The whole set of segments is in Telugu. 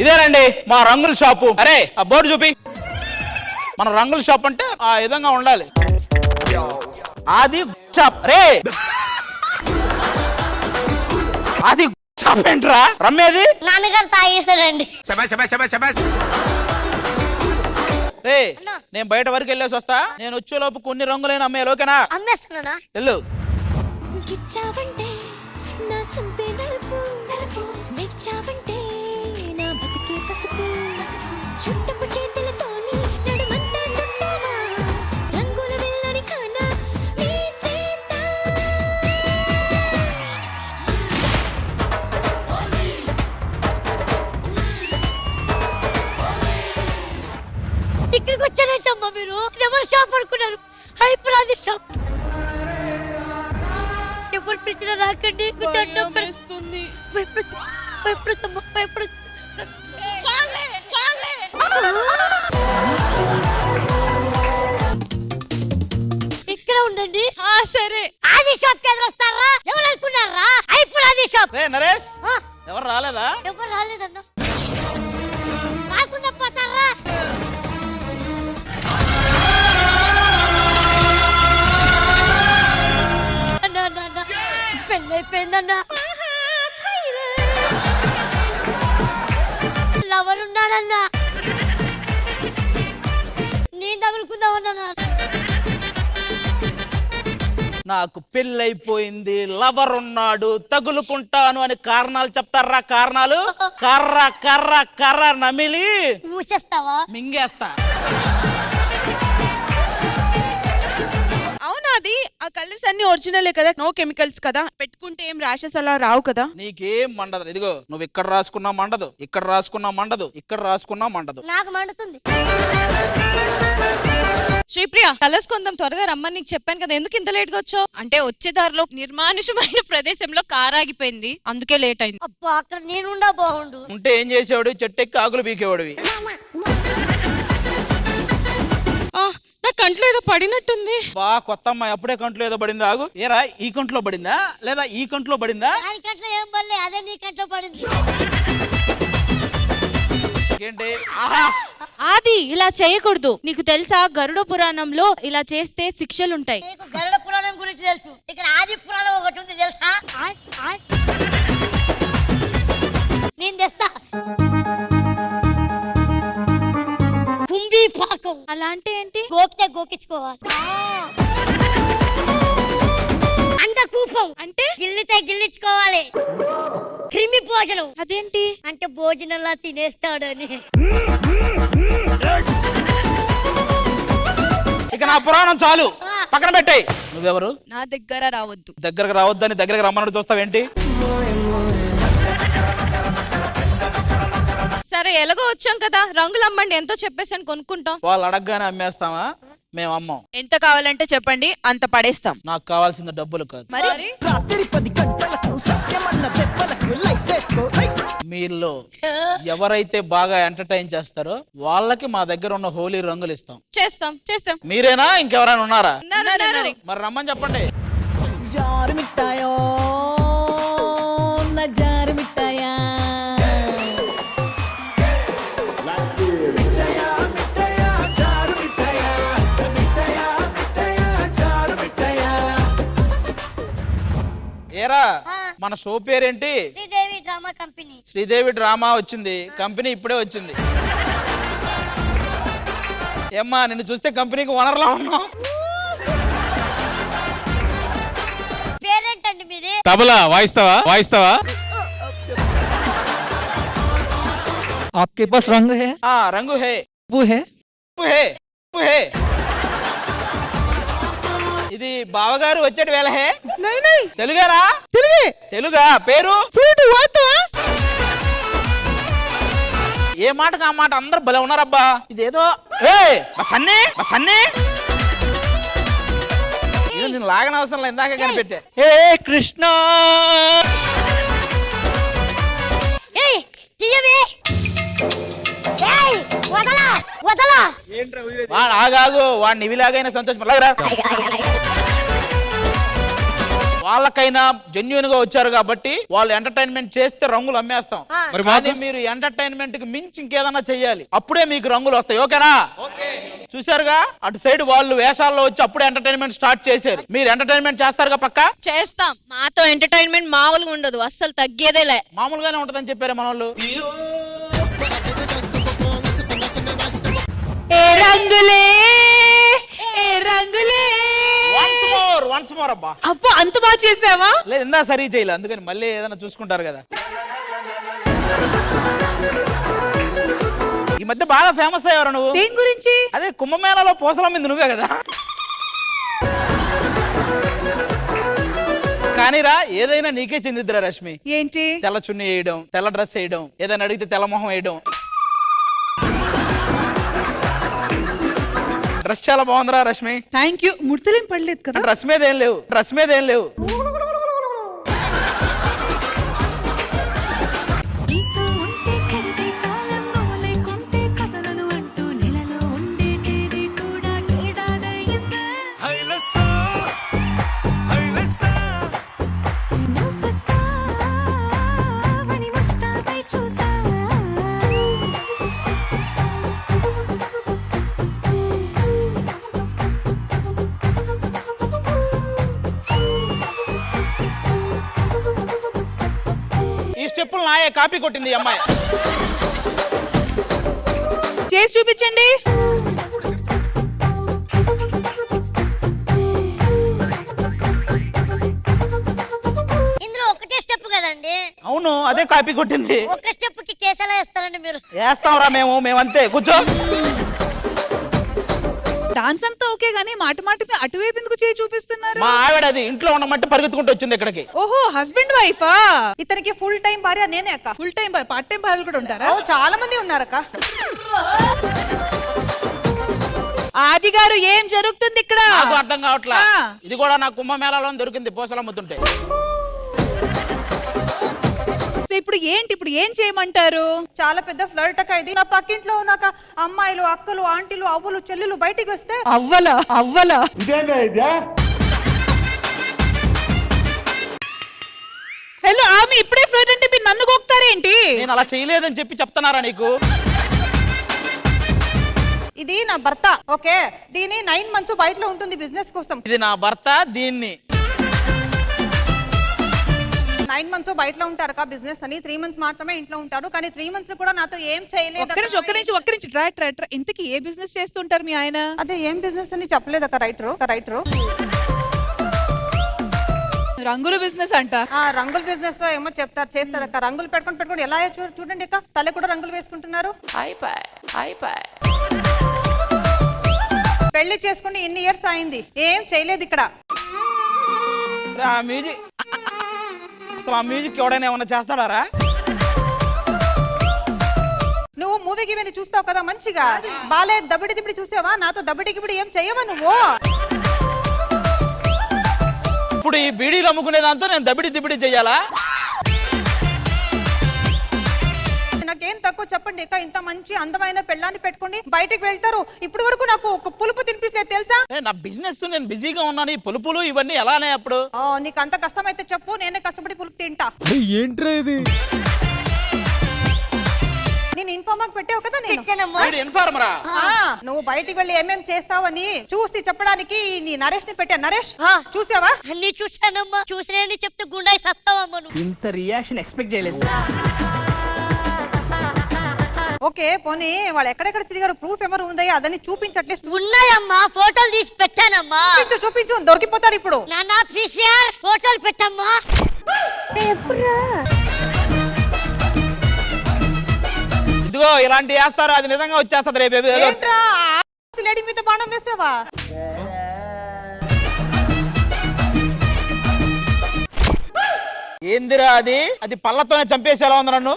ఇదేనండి మా రంగుల షాపు. అరే ఆ బోర్డు చూపి. మన రంగుల షాప్ అంటే ఆ విధంగా ఉండాలి. అది షాప్. రే అది షాప్ ఏంట్రా? రమ్మేది నాన్నగారు తాగేశారండి. రే నేను బయట వరకు వెళ్ళేసి వస్తా. నేను వచ్చేలోపు కొన్ని రంగులైన అమ్మాయి ఓకేనా? అమ్మేస్తున్నానా? వెళ్ళు. ఇక్కడికి వచ్చారంటమ్మా మీరు. ఎవరు షాప్ అనుకున్నారు? హైపరాది షాప్. ఎప్పుడు పిలిచినా రాకండి. ఇక్కడ ఉండండి. సరే. ఆది షాప్ కి ఎదురొస్తారా? ఎవరు అనుకున్నారా? హైపరాది షాప్. నరేష్ ఎవరు రాలేదా? ఎవరు రాలేదన్నా. రాకుండా పోతారా? పెళ్ళైపోయిందన్నా. లవర్ ఉన్నాడన్నా. నేను తగులుకుందామన్నా. నాకు పెళ్ళైపోయింది, లవర్ ఉన్నాడు, తగులుకుంటాను అని కారణాలు చెప్తారా? కారణాలు కర్ర కర్ర కర్ర నమిలి మూసేస్తావా? మింగేస్తా. అవునాది ఆ కలర్స్ అన్ని ఒరిజినలే కదా, నో కెమికల్స్ కదా, పెట్టుకుంటే ఏం ర్యాషెస్ అలా రావు కదా? నీకేం మండదు. ఇదిగో నువ్వు ఇక్కడ రాసుకున్నా మండదు, ఇక్కడ రాసుకున్నా మండదు, ఇక్కడ రాసుకున్నా మండదు. నాకు మండుతుంది. శ్రీప్రియ కలర్స్ కొందాం, త్వరగా రమ్మని నీకు చెప్పాను కదా, ఎందుకు ఇంత లేట్ గా వచ్చావు? అంటే వచ్చే దారిలో నిర్మానుషమైన ప్రదేశంలో కార్ ఆగిపోయింది, అందుకే లేట్ అయింది. అబ్బా అక్కడ నేనుండా బాగుండు. ఉంటే ఏం చేసేవాడు? చెట్టెక్కి ఆకులు పీకేవాడివి. నా కంట్లో ఏదో పడినట్టుంది. బా కొత్త అమ్మాయి అప్పుడే కంట్లో ఏదో పడింది. ఆగు. ఏరా ఈ కంట్లో పడిందా లేదా ఈ కంట్లో పడిందా? దాని కంట్లో ఏం పడలే, అదే నీ కంట్లో పడింది. ఏంటి ఆది ఇలా చేయకూడదు. నీకు తెలుసా గరుడ పురాణంలో ఇలా చేస్తే శిక్షలుంటాయి. నీకు గరుడ పురాణం గురించి తెలుసు, ఇక్కడ ఆది పురాణం ఒకటి ఉంది తెలుసా? నేను తెస్తా. కుంభీ పాకం. అలా అంటే ఏంటి? గోకితే గోకించుకోవాలి. అండ కూపం అంటే గిల్లితే గిల్లించుకోవాలి. క్రిమి భోజనం. అదేంటి? అంటే భోజనంలా తినేస్తాడని. ఇక నా పురాణం చాలు, పక్కన పెట్టాయి. నువ్వెవరు? నా దగ్గర రావద్దు. దగ్గరకు రావద్దని దగ్గరకు రమ్మన్నట్టు చూస్తావేంటి? సరే ఎలాగో వచ్చాం కదా, రంగులు అమ్మండి, ఎంతో చెప్పేసాను కొనుక్కుంటాం. వాళ్ళు అడగగానే అమ్మేస్తామా? మేము అమ్మం. ఎంత కావాలంటే చెప్పండి, అంత పడేస్తాం. నాకు కావాల్సిన డబ్బులు కాదు. మరి మీలో ఎవరైతే బాగా ఎంటర్టైన్ చేస్తారో వాళ్ళకి మా దగ్గర ఉన్న హోలీ రంగులు ఇస్తాం. చేస్తాం చేస్తాం. మీరేనా ఇంకెవరైనా ఉన్నారా? ఉన్నారు. మరి రమ్మని చెప్పండి. జారు మిఠాయో నా జారు మిఠాయా, ఏరా మన షో పేరేంటి? Sridevi drama company. Sridevi drama వచ్చింది, కంపెనీ ఇప్పుడే వచ్చింది. ఏమ్మా నిన్ను చూస్తే కంపెనీకి ఓనర్లా ఉన్నావు. పేరేంటండి మీది? తబలా వాయిస్తావా? వాయిస్తావా? आपके पास रंग है? రంగు హే. वो है? హే హే. ఇది బావగారు వచ్చేటి వేళ హే. తెలుగారా? తెలుగా పేరు ఏ మాటకు ఆ మాట అందరు భలే ఉన్నారబ్బా. ఇదేదో సన్నీ సన్నీ నేను లాగన అవసరం లేదు, ఇందాక కనిపెట్టా. हे कृष्ण వాడు ఆగాగు, వాడిని ఇవిలాగైనా సంతోషం. వాళ్ళకైనా జెన్యున్ గా వచ్చారు కాబట్టి వాళ్ళు ఎంటర్టైన్మెంట్ చేస్తే రంగులు అమ్మేస్తాం. మరి కానీ మీరు ఎంటర్టైన్మెంట్ కి మించి ఇంకేదన్నా చెయ్యాలి, అప్పుడే మీకు రంగులు వస్తాయి. ఓకేనా? చూసారుగా అటు సైడ్ వాళ్ళు వేషాల్లో వచ్చి అప్పుడే ఎంటర్టైన్మెంట్ స్టార్ట్ చేశారు. మీరు ఎంటర్టైన్మెంట్ చేస్తారుగా పక్క? చేస్తాం. మాతో ఎంటర్టైన్మెంట్ మామూలుగా ఉండదు, అస్సలు తగ్గేదేలే. మామూలుగానే ఉంటదని చెప్పారు మన వాళ్ళు. ఏ రంగులే ఏ రంగులే. వన్స్ మోర్ అబ్బా. అబ్బా అంత బాగా చేసావా? లేదు ఇందా సరి చేయలే, అందుకని మళ్ళీ ఏదైనా చూసుకుంటారు కదా. ఈ మధ్య బాగా ఫేమస్ అయ్యారు నువ్వు. దేని గురించి? అదే కుంభమేళాలో పూసల మీద నువ్వే కదా. కానీరా ఏదైనా నీకే చెందిద్దిరా రష్మి. ఏంటి? తెల్ల చున్నీ వేయడం, తెల్ల డ్రెస్ వేయడం, ఏదైనా అడిగితే తెల్ల మొహం వేయడం. డ్రెస్ చాలా బాగుందిరా రష్మి. Thank you. ముడతలేం పడలేదు కదా? డ్రెస్ మీద ఏం లేవు, డ్రెస్ మీద ఏం లేవు. స్టెప్పులు నాయే కాపీ కొట్టింది ఈ అమ్మాయి. చేసి చూపించండి. ఇందులో ఒకటే స్టెప్ కదండి? అవును అదే కాపీ కొట్టింది. ఒక్క స్టెప్ కి కేసలా వేస్తారండి మీరు? వేస్తాంరా మేమంతే. కూర్చో. డాన్స్ అంతా ఓకే గానీ మాటి మాటికి అటువైపు ఎందుకు చేయి చూపిస్తున్నారు? మా ఆవిడ అది ఇంట్లో ఉండమంటే పరిగెత్తుకుంటూ వచ్చింది ఇక్కడికి. ఓహో హస్బెండ్ వైఫా? ఇతనికి ఫుల్ టైం భార్య నేనే అక్క. ఫుల్ టైం పార్ట్ టైం భార్యలు కూడా ఉంటారా? చాలా మంది ఉన్నారక్క. ఆది గారు ఏం జరుగుతుంది ఇక్కడ? నాకు అర్థం కావట్లా. ఇది కూడా నా కుంభమేళాలో దొరికింది పూసలు అమ్ముతుంటే. ఇప్పుడు ఏంటి? ఇప్పుడు ఏం చేయమంటారు? చాలా పెద్ద ఫ్లర్ట్ అక్క ఇది. నా పక్కింట్లో ఉన్న అమ్మాయిలు, అక్కలు, ఆంటీలు, అవ్వలు, చెల్లెలు బయటికి వస్తే అవ్వలా హలో ఆమె ఇప్పుడే ఫ్లర్ట్ అంటే మీరు నన్ను గోక్తారేంటి? నేను అలా చేయలేదని చెప్పి చెప్తున్నారా నీకు? ఇది నా భర్త. ఓకే, దీని 9 months బయటలో ఉంటుంది బిజినెస్ కోసం. ఇది నా భర్త. దీన్ని 9 months బయటలో ఉంటారు కా బిజినెస్ అని. 3 months మాత్రమే ఇంట్లో ఉంటారు. కానీ 3 months కూడా నాతో ఏం చేయలేదు. ఒక్క నుంచి ట్రై. ఇంతకీ ఏ బిజినెస్ చేస్తుంటారు మీ ఆయన? అదే ఏం బిజినెస్ అని చెప్పలేదు అక్క. రైటరు రంగుల బిజినెస్ అంట. రంగుల బిజినెస్ ఏమో చేస్తారు అక్క. రంగులు పెట్టుకొని ఎలా చూడండి అక్క, తల కూడా రంగులు వేసుకుంటున్నారు. పెళ్లి చేసుకుని ఇన్ని ఇయర్స్ అయింది, ఏం చేయలేదు ఇక్కడ. ఆ మ్యూజిక్ అసలు ఆ మ్యూజిక్ ఎవడైనా ఏమన్నా చేస్తాడారా? నువ్వు మూవీ గివన్నీ చూస్తావు కదా మంచిగా. బాలే దబిడి దిబిడి చూసావా? నాతో దబిడి గిబిడి ఏం చెయ్యవా నువ్వు? ఇప్పుడు ఈ బీడీలు అమ్ముకునే దాంతో నేను దబిడి దిబిడి చెయ్యాలా? నాకేం తక్కువ చెప్పండి ఇక. ఇంత మంచి అందమైన పెళ్ళాన్ని పెట్టుకుని బయటికి వెళ్తారు. ఇప్పుడు వరకు నాకు ఒక పులుపు తినిపించలేదు తెలుసా? నా బిజినెస్ నేను బిజీగా ఉన్నాను. ఈ పులుపులు ఇవన్నీ ఎలానే అప్పుడు? నీకు అంత కష్టమైతే చెప్పు, నేనే కష్టపడి పులుపు తింటా. ఏంట్రా ఇది? నేను ఇన్ఫార్మర్ పెట్టావు కదా నేను. ఇన్ఫార్మరా? నువ్వు బయటికి వెళ్ళి ఏమేం చేస్తావని చూసి చెప్పడానికి నీ నరేష్ ని పెట్టా. నరేష్ చూసావా? అన్ని చూసానమ్మా. చూసినా చెప్తే గుండాయి సత్తావమ్మా నువ్వు. ఇంత రియాక్షన్ ఎక్స్పెక్ట్ చేయలేదు. ఓకే పోనీ వాళ్ళు ఎక్కడెక్కడ తిరిగారు ప్రూఫ్ ఏమో ఉందా? అదని చూపించట్లే. ఉన్నాయమ్మా, ఫోటోలు తీసి పెట్టానమ్మా. చూపించు దొరికిపోతారు ఇప్పుడు. నాన్న ఫిషియర్ ఫోటోలు పెట్టమ్మా. ఇదిగో ఇలాంటి వేస్తారు, అది నిజంగా వచ్చేస్తుంది రేపు. లేడీ మీద బాణం వేసావా? ఏందిరా అది? అది పళ్ళతోనే చంపేసేలా ఉంది నన్ను.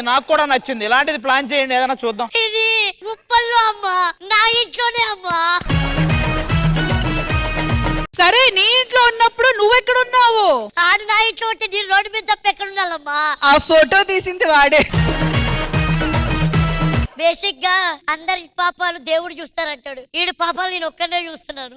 నాకు కూడా నచ్చింది. ఇలాంటిది ప్లాన్ చేయండి, ఏదైనా చూద్దాం. ఇది ఉప్పల్లో అమ్మా, నా ఇంట్లోనే అమ్మా. సరే నీ ఇంట్లో ఉన్నప్పుడు నువ్వెక్కడున్నావు? ఆడు నా ఇంట్లో ఉంటే నేను రోడ్డు మీద తప్ప ఎక్కడున్నానమ్మా? ఆ ఫోటో తీసింది వాడే. బేసిక్ గా అందరి పాపాలు దేవుడు చూస్తారంటాడు. ఈడు పాపాలు నేను ఒక్కనే చూస్తున్నాను.